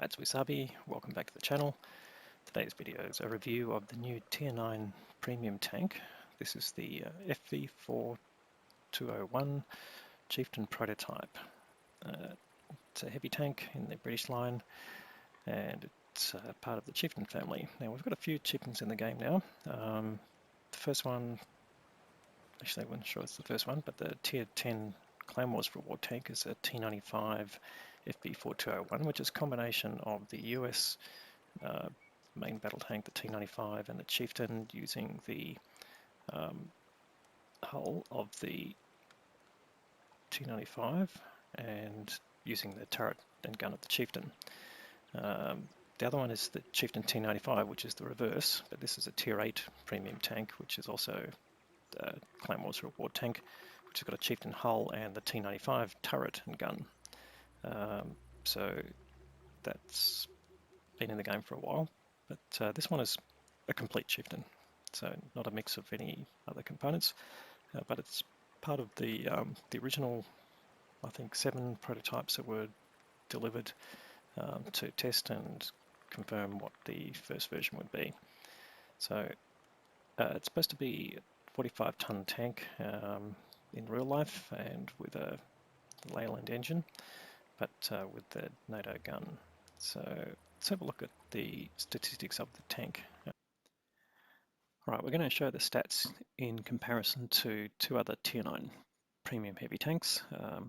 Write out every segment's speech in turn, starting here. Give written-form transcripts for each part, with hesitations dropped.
Hi, it's Wasabi. Welcome back to the channel. Today's video is a review of the new Tier 9 premium tank. This is the FV4201 Chieftain Prototype. It's a heavy tank in the British line, and it's part of the Chieftain family. Now, we've got a few Chieftains in the game now. The first one, actually I wasn't sure it's the first one, but the Tier 10 Clan Wars reward tank is a T95 FV4201, which is a combination of the US main battle tank, the T95, and the Chieftain, using the hull of the T95 and using the turret and gun of the Chieftain. The other one is the Chieftain T95, which is the reverse, but this is a Tier 8 premium tank, which is also a Clan Wars reward tank, which has got a Chieftain hull and the T95 turret and gun. So that's been in the game for a while, but this one is a complete Chieftain, so not a mix of any other components, but it's part of the original, I think, 7 prototypes that were delivered to test and confirm what the first version would be. So it's supposed to be a 45-ton tank in real life and with a Leyland engine, but with the NATO gun. So let's have a look at the statistics of the tank. Alright, we're going to show the stats in comparison to 2 other Tier 9 premium heavy tanks. The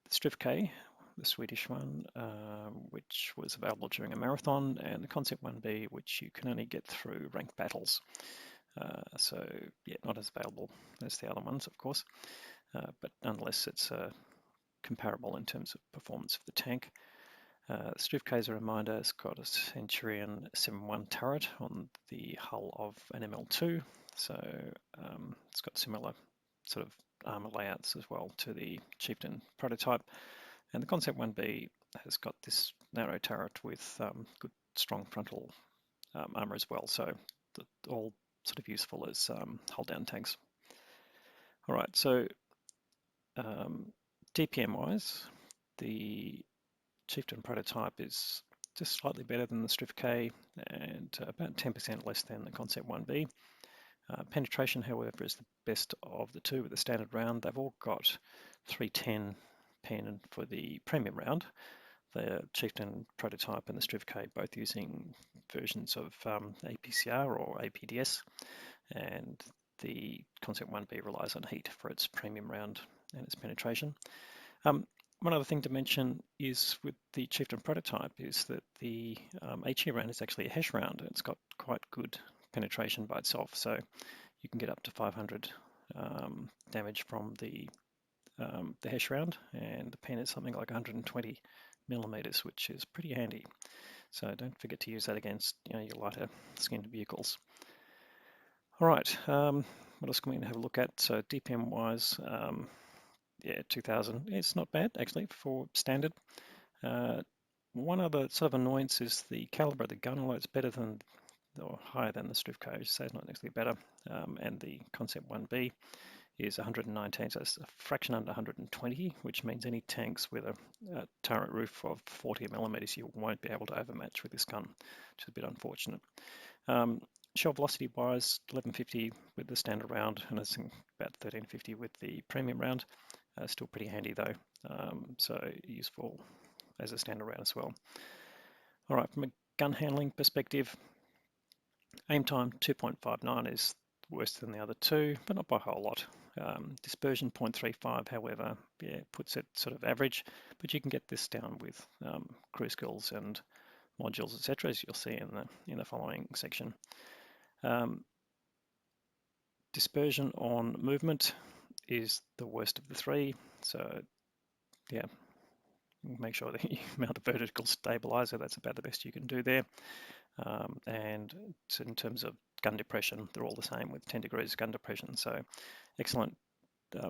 Strivk, the Swedish one, which was available during a marathon, and the Concept 1B, which you can only get through ranked battles. So yeah, not as available as the other ones, of course, but nonetheless it's comparable in terms of performance of the tank. Strivk, as a reminder, has got a Centurion 7.1 turret on the hull of an ML2, so it's got similar sort of armor layouts as well to the Chieftain prototype. And the Concept 1B has got this narrow turret with good strong frontal armor as well, so all sort of useful as hull down tanks. Alright, so DPM wise, the Chieftain prototype is just slightly better than the Strivk and about 10% less than the Concept 1B. Penetration, however, is the best of the two with the standard round. They've all got 310 pen for the premium round. The Chieftain prototype and the Strivk both using versions of APCR or APDS, and the Concept 1B relies on heat for its premium round and its penetration. One other thing to mention is with the Chieftain prototype is that the HE round is actually a HESH round. It's got quite good penetration by itself, so you can get up to 500 damage from the HESH round, and the pen is something like 120 millimeters, which is pretty handy. So don't forget to use that against your lighter skinned vehicles. All right, what else can we have a look at? So DPM wise, yeah, 2000. It's not bad actually for standard. One other sort of annoyance is the caliber of the gun, although it's better than or higher than the Strivk, so it's not actually better. And the Concept 1B is 119, so it's a fraction under 120, which means any tanks with a turret roof of 40 millimeters you won't be able to overmatch with this gun, which is a bit unfortunate. Shell velocity wise, 1150 with the standard round, and it's about 1350 with the premium round. Still pretty handy though, so useful as a standard round as well. All right, from a gun handling perspective, aim time 2.59 is worse than the other two, but not by a whole lot. Dispersion 0.35, however, yeah, puts it sort of average, but you can get this down with crew skills and modules, etc., as you'll see in the following section. Dispersion on movement is the worst of the 3, so yeah, make sure that you mount a vertical stabilizer. That's about the best you can do there. And in terms of gun depression, they're all the same with 10 degrees gun depression, so excellent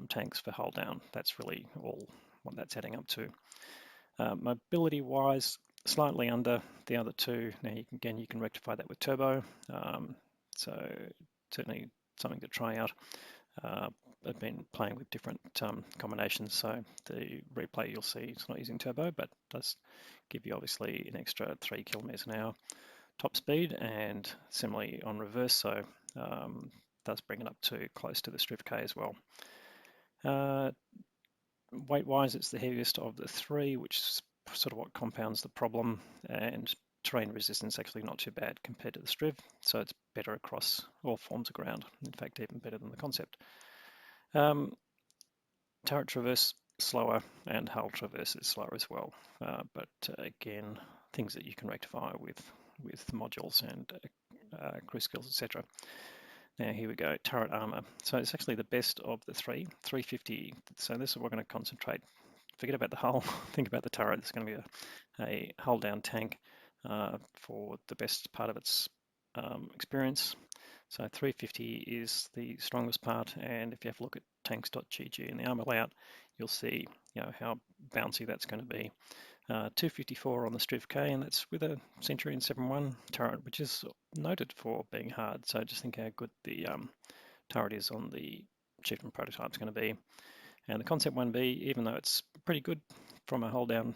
tanks for hull down. That's really all what that's adding up to. Mobility wise, slightly under the other two. Now you can rectify that with turbo, so certainly something to try out. I've been playing with different combinations, so the replay you'll see it's not using turbo, but does give you obviously an extra 3 kilometers an hour top speed, and similarly on reverse, so does bring it up to close to the Strift K as well. Weight-wise, it's the heaviest of the 3, which is sort of what compounds the problem, and terrain resistance actually not too bad compared to the Striv, so it's better across all forms of ground, in fact even better than the Concept. Turret traverse slower, and hull traverse is slower as well, but again, things that you can rectify with modules and cruise skills, etc. Now here we go, turret armor. So it's actually the best of the 3, 350. So this is what we're going to concentrate. Forget about the hull, think about the turret. It's going to be a hull down tank for the best part of its experience. So 350 is the strongest part, and if you have a look at tanks.gg in the armor layout, you'll see how bouncy that's going to be. 254 on the Striv K, and that's with a Centurion 7.1 turret, which is noted for being hard. So just think how good the turret is on the Chieftain prototype is going to be. And the Concept 1B, even though it's pretty good from a hold down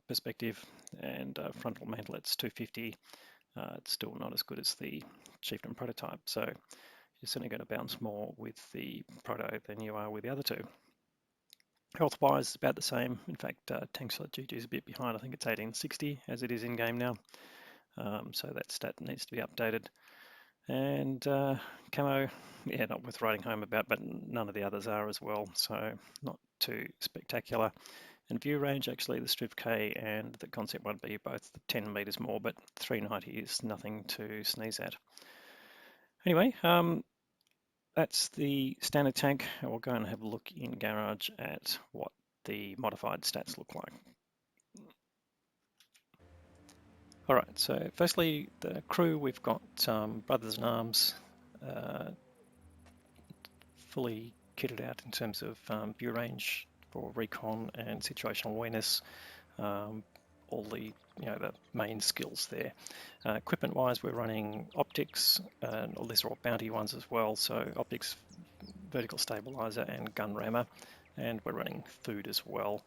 perspective and frontal mantle, it's 250. It's still not as good as the Chieftain prototype. So you're certainly going to bounce more with the Proto than you are with the other 2. Health-wise, it's about the same. In fact, tanks.gg is a bit behind. I think it's 1860 as it is in game now. So that stat needs to be updated. And camo, yeah, not worth writing home about, but none of the others are as well. So not too spectacular. And view range, actually, the Striv K and the Concept 1B both 10 meters more, but 390 is nothing to sneeze at. Anyway, that's the standard tank. We'll go and have a look in Garage at what the modified stats look like. All right, so firstly, the crew, we've got Brothers in Arms fully kitted out in terms of view range for recon and situational awareness. All the the main skills there. Equipment-wise, we're running optics, and these are all bounty ones as well. So optics, vertical stabilizer, and gun rammer, and we're running food as well.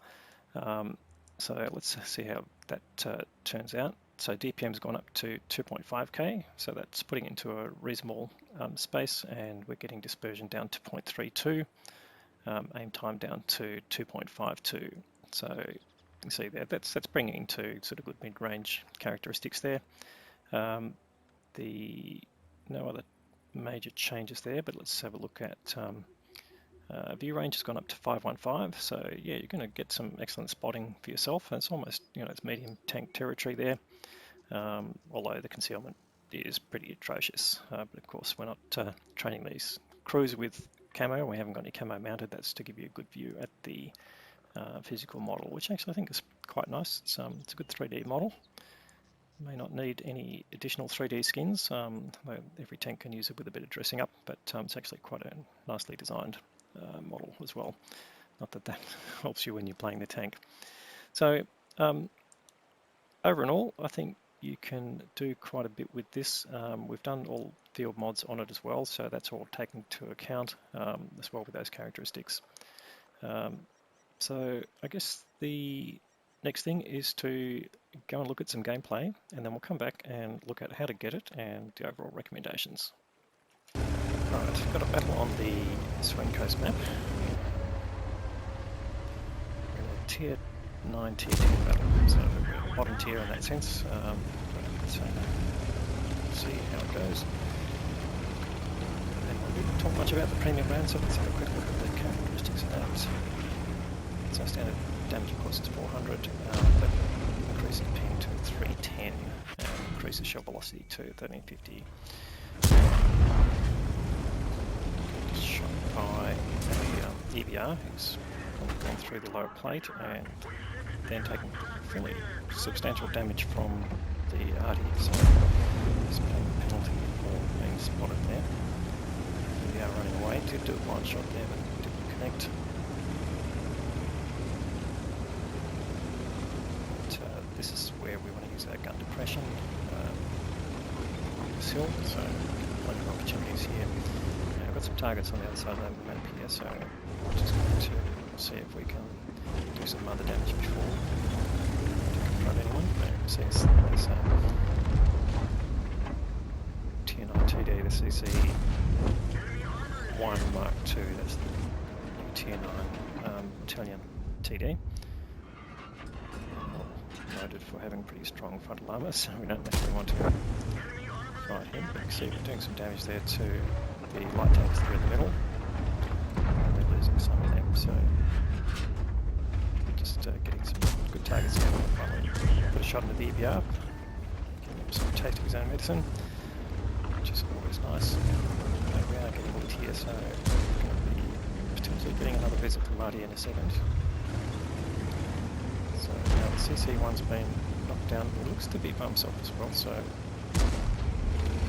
So let's see how that turns out. So DPM's gone up to 2.5k, so that's putting it into a reasonable space, and we're getting dispersion down to 0.32, aim time down to 2.52. So you can see there, that's bringing into sort of good mid-range characteristics there. No other major changes there, but let's have a look at view range has gone up to 515, so yeah, you're going to get some excellent spotting for yourself. It's almost, it's medium tank territory there, although the concealment is pretty atrocious. But of course, we're not training these crews with camo. We haven't got any camo mounted. That's to give you a good view at the physical model, which actually I think is quite nice. It's a good 3D model. May not need any additional 3D skins. Every tank can use it with a bit of dressing up, but it's actually quite a nicely designed model as well. Not that that helps you when you're playing the tank. So over and all, I think you can do quite a bit with this. We've done all field mods on it as well, so that's all taken into account as well with those characteristics. So I guess the next thing is to go and look at some gameplay, and then we'll come back and look at how to get it and the overall recommendations. Right, got a battle on the Swing Coast map. We're in a tier 9, tier 10 battle, so we're bottom tier in that sense. Let's see how it goes. And we didn't talk much about the premium brand, so let's have a quick look at the characteristics of that. So standard damage, of course, is 400, but increases ping to 310 and increases shell velocity to 1350. Shot by a EVR who's gone through the lower plate and then taken fairly substantial damage from the arty, so he's paying the penalty for being spotted there. EVR running away, did do a blind shot there but didn't connect. This is where we want to use our gun depression on this hill, so plenty of opportunities here. We've got some targets on the other side of the map here, so we're just going to see if we can do some other damage before to confront anyone. So you can see there's Tier 9 TD, the CC1 Mark II, that's the new Tier 9 Italian TD. Noted for having pretty strong frontal armour, so we don't necessarily want to fight him, but you can see we're doing some damage there to the light tanks that are in the middle. And we're losing some of them, so just getting some good targets down on the front line. Put a shot into the EBR, giving him some taste of his own medicine, which is always nice. We are getting lit here, so we're going to be potentially getting another visit from Marty in a second. So now the CC1's been knocked down. It looks to be by himself as well, so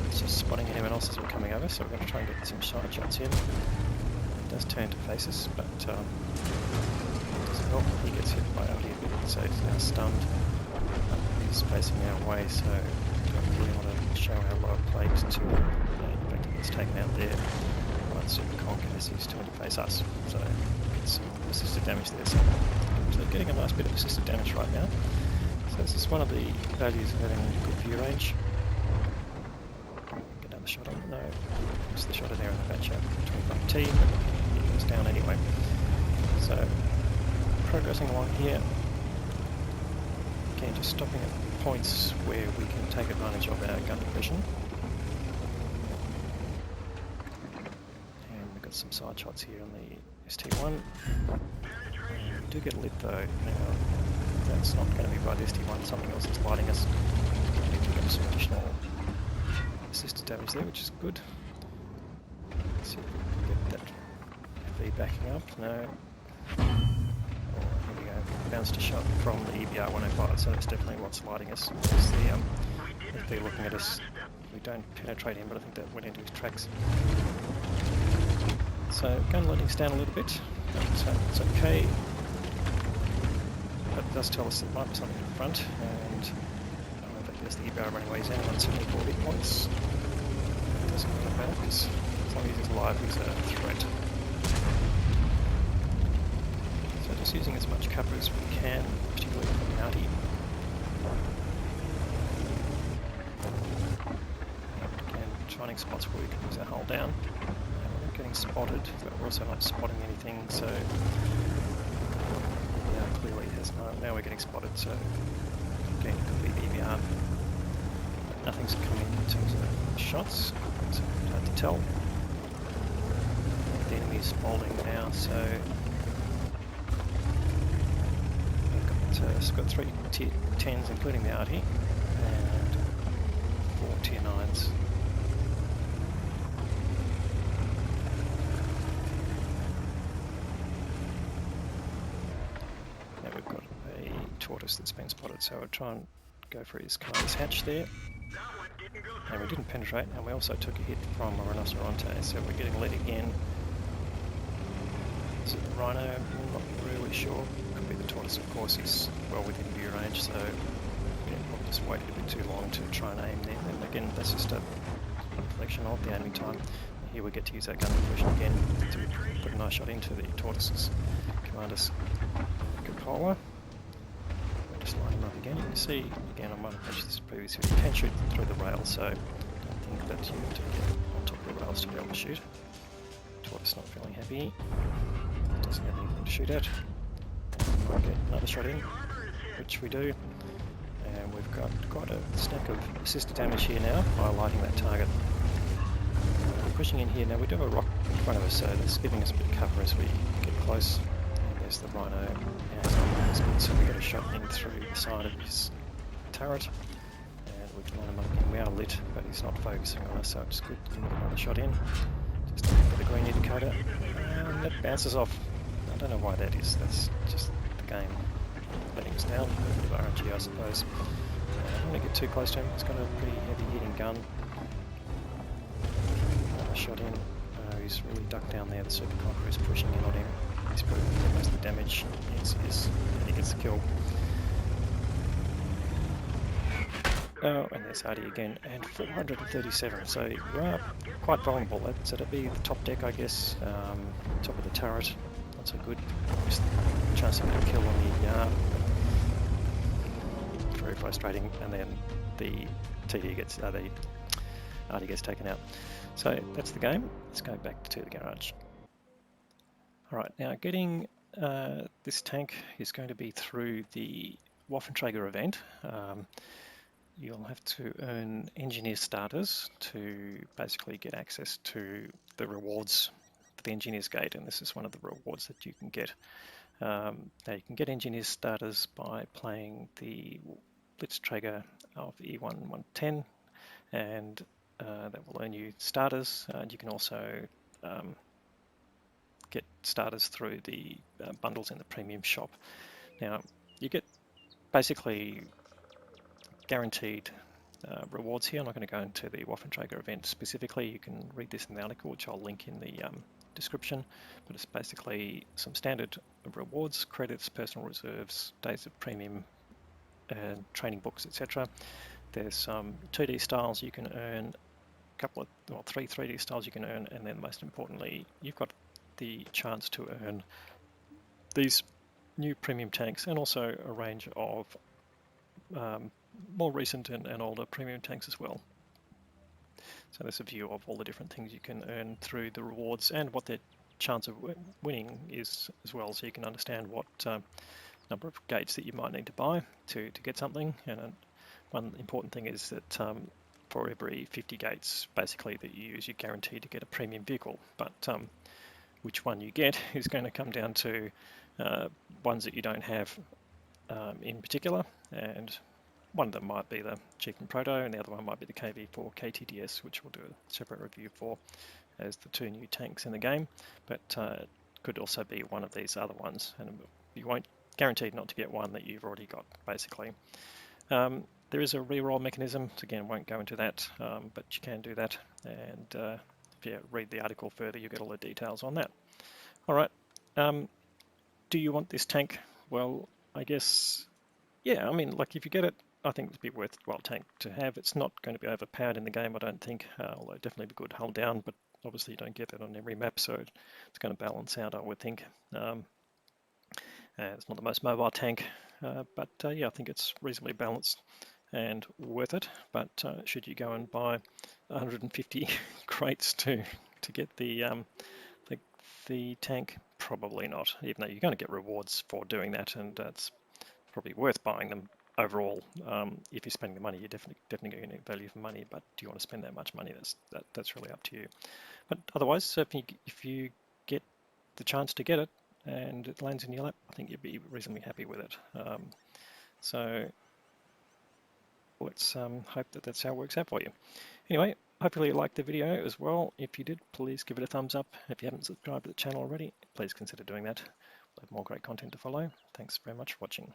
it's just spotting anyone else as we're coming over, so we're going to try and get some side shots in. It does turn to faces, but it doesn't help. He gets hit by Aldi a bit, so he's now stunned. He's facing our way, so we don't really want to show our lower plate to him. In fact, he gets taken out there by the super conk as he's trying to face us. So get some assisted damage there. So getting a nice bit of assisted damage right now. So this is one of the values of having good view range. Get another shot on it. No, it's the shot in there in the batch out 25T, but he goes down anyway. So progressing along here. Again, just stopping at points where we can take advantage of our gun depression. And we've got some side shots here on the ST1. We do get lit though. Now, that's not going to be by the ST1, something else is lighting us. We need to get some additional assisted damage there, which is good. Let's see if we can get that FV backing up. No. Oh, here we go. Bounced a shot from the EBR 105, so that's definitely what's lighting us. It's the FV looking at us. We don't penetrate him, but I think that went into his tracks. So gun loading's down a little bit, but it's okay. But it does tell us there might be something in front, and I don't know if there's the EBR running away. He's only on 74 hit points. It doesn't really matter because as long as he's alive, he's a threat. So just using as much cover as we can, particularly from the Audi. Again, finding spots where we can use our hull down. Getting spotted, but we're also not spotting anything, so yeah, clearly has no. Now we're getting spotted, so again, it could be the EBR. But nothing's coming in terms of shots, so it's hard to tell. The enemy's folding now, so we've got 3 tier 10s, including the Arty, and 4 tier 9s. Tortoise that's been spotted, so I'll try and go for his Kai's hatch there. And we didn't penetrate, and we also took a hit from a Rhinoceronte, so we're getting lit again. Is it the Rhino? I'm not really sure. Could be the Tortoise, of course. He's well within view range, so yeah, probably just waited a bit too long to try and aim there. And again, that's just a reflection of the aiming time. And here we get to use our gun depression again to put a nice shot into the Tortoise's commander's cupola. Just line him up again. You can see, again, I might have mentioned this previously, you can shoot through the rails, so I don't think that you have to get on top of the rails to be able to shoot. Tortoise not feeling happy. Doesn't have anything to shoot at. And we might get another shot in, which we do. And we've got quite a stack of assisted damage here now by lighting that target. We're pushing in here now. We do have a rock in front of us, so that's giving us a bit of cover as we get close. There's the Rhino, and so we got a shot in through the side of his turret, and we've lined him up again. We are lit, but he's not focusing on us, so it's good to get another shot in. Just looking for the green indicator, and that bounces off. I don't know why that is, that's just the game letting us down. A bit of RNG, I suppose. I don't want to get too close to him, he's got a pretty heavy hitting gun. Another shot in. He's really ducked down there, the Super Conqueror is pushing in on him. He's probably going to get most of the damage. Yes, and he gets the kill. Oh, and there's Artie again, and 437, so you are quite vulnerable. That'd be the top deck, I guess, top of the turret. Not so good. Just the chance to get a kill on the yard. Very frustrating, and then the TD gets, the Artie gets taken out. So that's the game. Let's go back to the garage. Alright, now getting this tank is going to be through the Waffenträger event. You'll have to earn engineer starters to basically get access to the rewards for the engineer's gate, and this is one of the rewards that you can get. Now you can get engineer starters by playing the Blitzträger of E1110, and that will earn you starters. And you can also get starters through the bundles in the premium shop. Now you get basically guaranteed rewards here. I'm not going to go into the Waffenträger event specifically. You can read this in the article, which I'll link in the description, but it's basically some standard rewards, credits, personal reserves, days of premium, training books, etc. There's some 2D styles you can earn, a couple of, well, 3 3D styles you can earn, and then most importantly, you've got the chance to earn these new premium tanks and also a range of more recent and older premium tanks as well. So there's a view of all the different things you can earn through the rewards and what their chance of winning is as well, so you can understand what number of gates that you might need to buy to get something. And one important thing is that for every 50 gates basically that you use, you're guaranteed to get a premium vehicle, but which one you get is going to come down to ones that you don't have in particular, and one of them might be the Chieftain Proto and the other one might be the KV4 KTDS, which we'll do a separate review for as the 2 new tanks in the game, but it could also be one of these other ones, and you won't guaranteed not to get one that you've already got basically. There is a reroll mechanism, so again won't go into that, but you can do that, and if you read the article further you get all the details on that. Alright, do you want this tank? Well, I guess, yeah, I mean, like if you get it, I think it'd be worthwhile tank to have. It's not going to be overpowered in the game, I don't think, although definitely be good hull down, but obviously you don't get that on every map, so it's going to balance out, I would think. It's not the most mobile tank, but yeah, I think it's reasonably balanced and worth it. But should you go and buy 150 crates to get the tank? Probably not, even though you're going to get rewards for doing that, and it's probably worth buying them overall. If you're spending the money, you're definitely going to get value for money, but do you want to spend that much money? That's really up to you. But otherwise, if you get the chance to get it and it lands in your lap, I think you'd be reasonably happy with it. So let's hope that that's how it works out for you. Anyway, hopefully you liked the video as well. If you did, please give it a thumbs up. If you haven't subscribed to the channel already, please consider doing that. We'll have more great content to follow. Thanks very much for watching.